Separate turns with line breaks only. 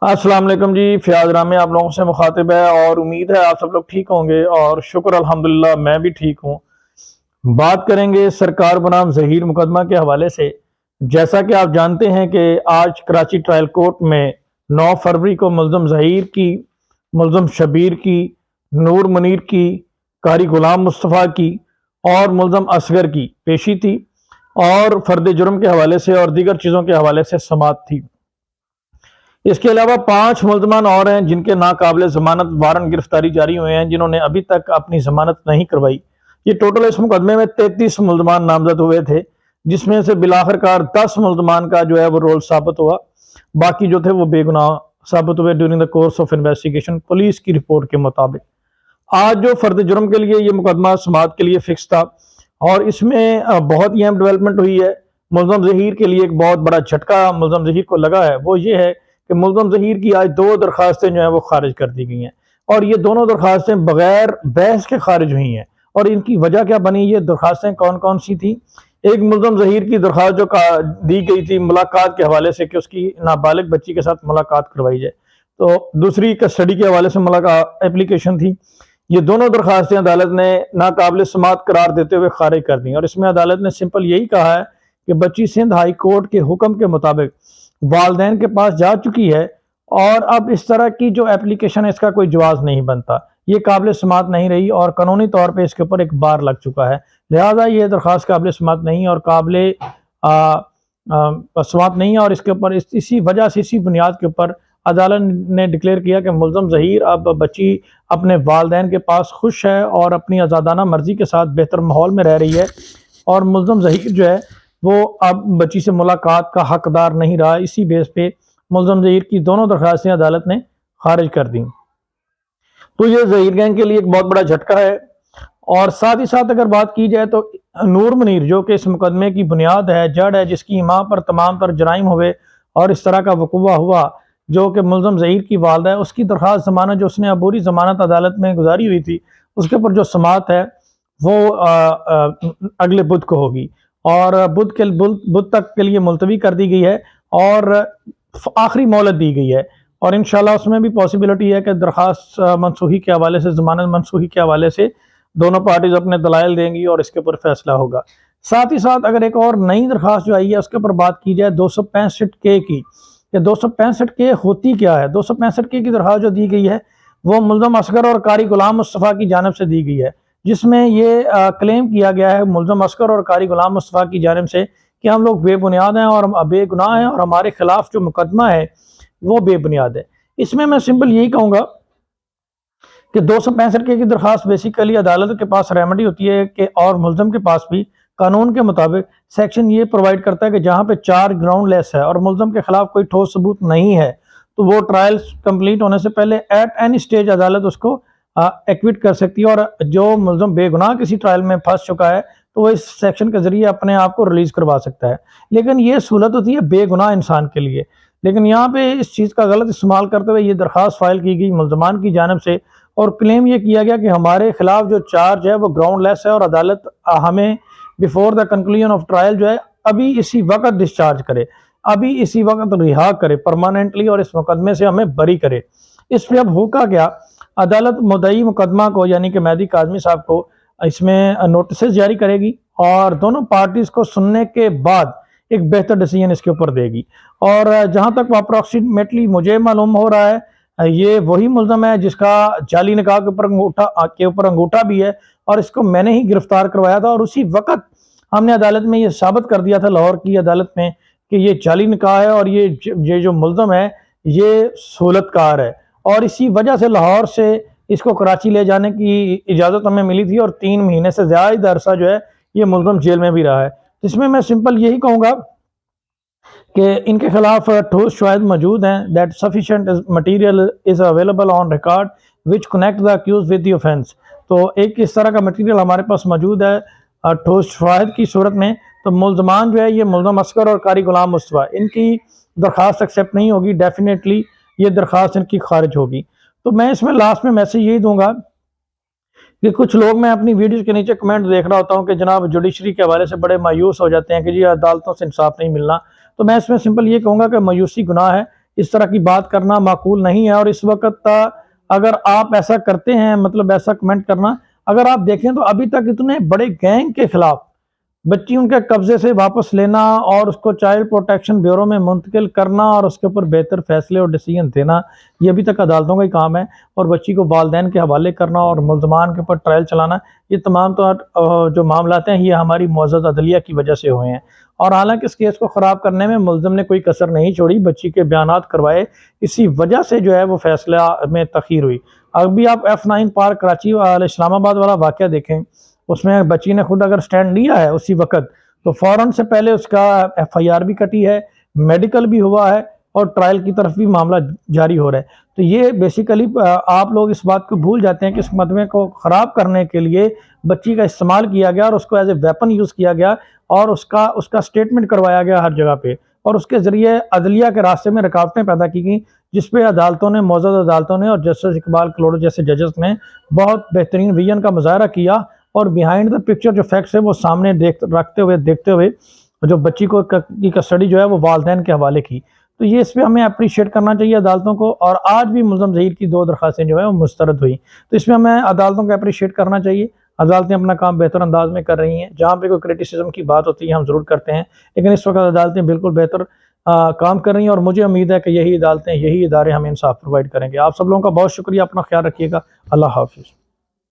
السلام علیکم جی، فیاض رامی آپ لوگوں سے مخاطب ہے اور امید ہے آپ سب لوگ ٹھیک ہوں گے اور شکر الحمدللہ میں بھی ٹھیک ہوں۔ بات کریں گے سرکار بنام ظہیر مقدمہ کے حوالے سے۔ جیسا کہ آپ جانتے ہیں کہ آج کراچی ٹرائل کورٹ میں 9 فروری کو ملزم ظہیر کی، ملزم شبیر کی، نور منیر کی، قاری غلام مصطفیٰ کی اور ملزم اصغر کی پیشی تھی اور فرد جرم کے حوالے سے اور دیگر چیزوں کے حوالے سے سماعت تھی۔ اس کے علاوہ 5 ملزمان اور ہیں جن کے ناقابل ضمانت وارنٹ گرفتاری جاری ہوئے ہیں، جنہوں نے ابھی تک اپنی ضمانت نہیں کروائی۔ یہ ٹوٹل اس مقدمے میں 33 ملزمان نامزد ہوئے تھے، جس میں سے بالآخر کار 10 ملزمان کا جو ہے وہ رول ثابت ہوا، باقی جو تھے وہ بے گناہ ثابت ہوئے during the course of investigation police کی رپورٹ کے مطابق۔ آج جو فرد جرم کے لیے یہ مقدمہ سماعت کے لیے فکس تھا اور اس میں بہت ہی اہم ڈیولپمنٹ ہوئی ہے۔ ملزم ظہیر کے لیے ایک بہت بڑا جھٹکا ملزم ظہیر کو لگا ہے، وہ یہ ہے کہ ملزم ظہیر کی آج 2 درخواستیں جو ہیں وہ خارج کر دی گئی ہیں اور یہ دونوں درخواستیں بغیر بحث کے خارج ہوئی ہیں۔ اور ان کی وجہ کیا بنی؟ یہ درخواستیں کون کون سی تھیں؟ ایک ملزم ظہیر کی درخواست جو دی گئی تھی ملاقات کے حوالے سے کہ اس کی نابالغ بچی کے ساتھ ملاقات کروائی جائے، تو دوسری کسٹڈی کے حوالے سے ملاقات اپلیکیشن تھی۔ یہ دونوں درخواستیں عدالت نے ناقابل سماعت قرار دیتے ہوئے خارج کر دیں اور اس میں عدالت نے سمپل یہی کہا ہے کہ بچی سندھ ہائی کورٹ کے حکم کے مطابق والدین کے پاس جا چکی ہے اور اب اس طرح کی جو اپلیکیشن ہے اس کا کوئی جواز نہیں بنتا، یہ قابل سماعت نہیں رہی اور قانونی طور پہ اس کے اوپر ایک بار لگ چکا ہے، لہذا یہ درخواست قابل سماعت نہیں اور قابل سماعت نہیں ہے۔ اور اس کے اوپر اسی وجہ سے اسی بنیاد کے اوپر عدالت نے ڈکلیئر کیا کہ ملزم ظہیر اب بچی اپنے والدین کے پاس خوش ہے اور اپنی آزادانہ مرضی کے ساتھ بہتر ماحول میں رہ رہی ہے اور ملزم ظہیر جو ہے وہ اب بچی سے ملاقات کا حقدار نہیں رہا۔ اسی بیس پہ ملزم ظہیر کی دونوں درخواستیں عدالت نے خارج کر دیں۔ تو یہ ظہیر گینگ کے لیے ایک بہت بڑا جھٹکا ہے۔ اور ساتھ ہی ساتھ اگر بات کی جائے تو نور منیر جو کہ اس مقدمے کی بنیاد ہے، جڑ ہے، جس کی ماں پر تمام تر جرائم ہوئے اور اس طرح کا وقوع ہوا، جو کہ ملزم ظہیر کی والدہ ہے، اس کی درخواست ضمانت جو اس نے عبوری ضمانت عدالت میں گزاری ہوئی تھی، اس کے اوپر جو سماعت ہے وہ اگلے بدھ کو ہوگی اور بدھ تک کے لیے ملتوی کر دی گئی ہے اور آخری مہلت دی گئی ہے اور انشاءاللہ اس میں بھی پاسبلٹی ہے کہ درخواست منسوخی کے حوالے سے، ضمانت منسوخی کے حوالے سے دونوں پارٹیز اپنے دلائل دیں گی اور اس کے اوپر فیصلہ ہوگا۔ ساتھ ہی ساتھ اگر ایک اور نئی درخواست جو آئی ہے اس کے اوپر بات کی جائے 265 کی، کہ 265 ہوتی کیا ہے؟ 265 کی درخواست جو دی گئی ہے وہ ملزم اصغر اور قاری غلام مصطفیٰ کی جانب سے دی گئی ہے، جس میں یہ کلیم کیا گیا ہے ملزم اصغر اور قاری غلام مصطفیٰ کی جانب سے کہ ہم لوگ بے بنیاد ہیں اور بے گناہ ہیں اور ہمارے خلاف جو مقدمہ ہے وہ بے بنیاد ہے۔ اس میں سمپل یہی کہوں گا کہ 265 کی درخواست بیسیکلی عدالت کے پاس ریمیڈی ہوتی ہے کہ اور ملزم کے پاس بھی قانون کے مطابق سیکشن یہ پرووائڈ کرتا ہے کہ جہاں پہ چارج گراؤنڈ لیس ہے اور ملزم کے خلاف کوئی ٹھوس ثبوت نہیں ہے تو وہ ٹرائل کمپلیٹ ہونے سے پہلے ایٹ اینی سٹیج عدالت اس کو ایکویٹ کر سکتی ہے اور جو ملزم بے گناہ کسی ٹرائل میں پھنس چکا ہے تو وہ اس سیکشن کے ذریعے اپنے آپ کو ریلیز کروا سکتا ہے۔ لیکن یہ سہولت ہوتی ہے بے گناہ انسان کے لیے، لیکن یہاں پہ اس چیز کا غلط استعمال کرتے ہوئے یہ درخواست فائل کی گئی ملزمان کی جانب سے اور کلیم یہ کیا گیا کہ ہمارے خلاف جو چارج ہے وہ گراؤنڈ لیس ہے اور عدالت ہمیں before the conclusion of trial جو ہے ابھی اسی وقت ڈسچارج کرے، ابھی اسی وقت رہا کرے پرماننٹلی اور اس مقدمے سے ہمیں بری کرے۔ اس پہ اب ہوگا کیا؟ عدالت مدعی مقدمہ کو یعنی کہ مہدی کاظمی صاحب کو اس میں نوٹسز جاری کرے گی اور دونوں پارٹیز کو سننے کے بعد ایک بہتر ڈیسیجن اس کے اوپر دے گی۔ اور جہاں تک اپروکسیمیٹلی مجھے معلوم ہو رہا ہے یہ وہی ملزم ہے جس کا جعلی نکاح کے اوپر انگوٹھا بھی ہے اور اس کو میں نے ہی گرفتار کروایا تھا اور اسی وقت ہم نے عدالت میں یہ ثابت کر دیا تھا لاہور کی عدالت میں کہ یہ جعلی نکاح ہے اور یہ جو ملزم ہے یہ سہولت کار ہے اور اسی وجہ سے لاہور سے اس کو کراچی لے جانے کی اجازت ہمیں ملی تھی اور 3 مہینے سے زیادہ عرصہ جو ہے یہ ملزم جیل میں بھی رہا ہے۔ اس میں سمپل یہی کہوں گا کہ ان کے خلاف ٹھوس شواہد موجود ہیں that sufficient material is available on record which connect the accused with the offense۔ تو ایک اس طرح کا مٹیریل ہمارے پاس موجود ہے ٹھوس شواہد کی صورت میں، تو ملزمان جو ہے یہ ملزم اصغر اور قاری غلام مصطفیٰ، ان کی درخواست ایکسیپٹ نہیں ہوگی، ڈیفینیٹلی یہ درخواست ان کی خارج ہوگی۔ تو میں اس میں لاسٹ میں میسیج یہی دوں گا کہ کچھ لوگ میں اپنی ویڈیوز کے نیچے کمنٹ دیکھ رہا ہوتا ہوں کہ جناب جوڈیشری کے حوالے سے بڑے مایوس ہو جاتے ہیں کہ جی عدالتوں سے انصاف نہیں ملنا، تو میں اس میں سمپل یہ کہوں گا کہ مایوسی گناہ ہے، اس طرح کی بات کرنا معقول نہیں ہے۔ اور اس وقت اگر آپ ایسا کرتے ہیں، مطلب ایسا کمنٹ کرنا، اگر آپ دیکھیں تو ابھی تک اتنے بڑے گینگ کے خلاف بچی ان کے قبضے سے واپس لینا اور اس کو چائلڈ پروٹیکشن بیورو میں منتقل کرنا اور اس کے اوپر بہتر فیصلے اور ڈیسیجن دینا، یہ ابھی تک عدالتوں کا ہی کام ہے۔ اور بچی کو والدین کے حوالے کرنا اور ملزمان کے اوپر ٹرائل چلانا، یہ تمام جو معاملات ہیں یہ ہماری معزز عدلیہ کی وجہ سے ہوئے ہیں۔ اور حالانکہ اس کیس کو خراب کرنے میں ملزم نے کوئی کسر نہیں چھوڑی، بچی کے بیانات کروائے، اسی وجہ سے جو ہے وہ فیصلہ میں تاخیر ہوئی۔ ابھی آپ F9 پارک کراچی اسلام آباد والا واقعہ دیکھیں، اس میں بچی نے خود اگر سٹینڈ لیا ہے اسی وقت تو فوراً سے پہلے اس کا FIR بھی کٹی ہے، میڈیکل بھی ہوا ہے اور ٹرائل کی طرف بھی معاملہ جاری ہو رہا ہے۔ تو یہ بیسیکلی آپ لوگ اس بات کو بھول جاتے ہیں کہ اس مقدمے کو خراب کرنے کے لیے بچی کا استعمال کیا گیا اور اس کو ایز اے ویپن یوز کیا گیا اور اس کا سٹیٹمنٹ کروایا گیا ہر جگہ پہ، اور اس کے ذریعے عدلیہ کے راستے میں رکاوٹیں پیدا کی گئیں، جس پہ عدالتوں نے، معزز عدالتوں نے اور جسٹس اقبال کلوڑ جیسے ججز نے بہت بہترین ویژن کا مظاہرہ کیا اور بیہائنڈ دا پکچر جو فیکٹس ہے وہ سامنے دیکھتے ہوئے جو بچی کو کی کسٹڈی جو ہے وہ والدین کے حوالے کی۔ تو یہ اس پہ ہمیں اپریشیٹ کرنا چاہیے عدالتوں کو، اور آج بھی ملزم ظہیر کی 2 درخواستیں جو ہیں وہ مسترد ہوئی، تو اس میں ہمیں عدالتوں کو اپریشیٹ کرنا چاہیے۔ عدالتیں اپنا کام بہتر انداز میں کر رہی ہیں، جہاں پہ کوئی کرٹیسزم کی بات ہوتی ہے ہم ضرور کرتے ہیں، لیکن اس وقت عدالتیں بالکل بہتر کام کر رہی ہیں، اور مجھے امید ہے کہ یہی عدالتیں، یہی ادارے ہمیں انصاف پرووائڈ کریں گے۔ آپ سب لوگوں کا بہت شکریہ، اپنا خیال رکھیے گا، اللہ حافظ۔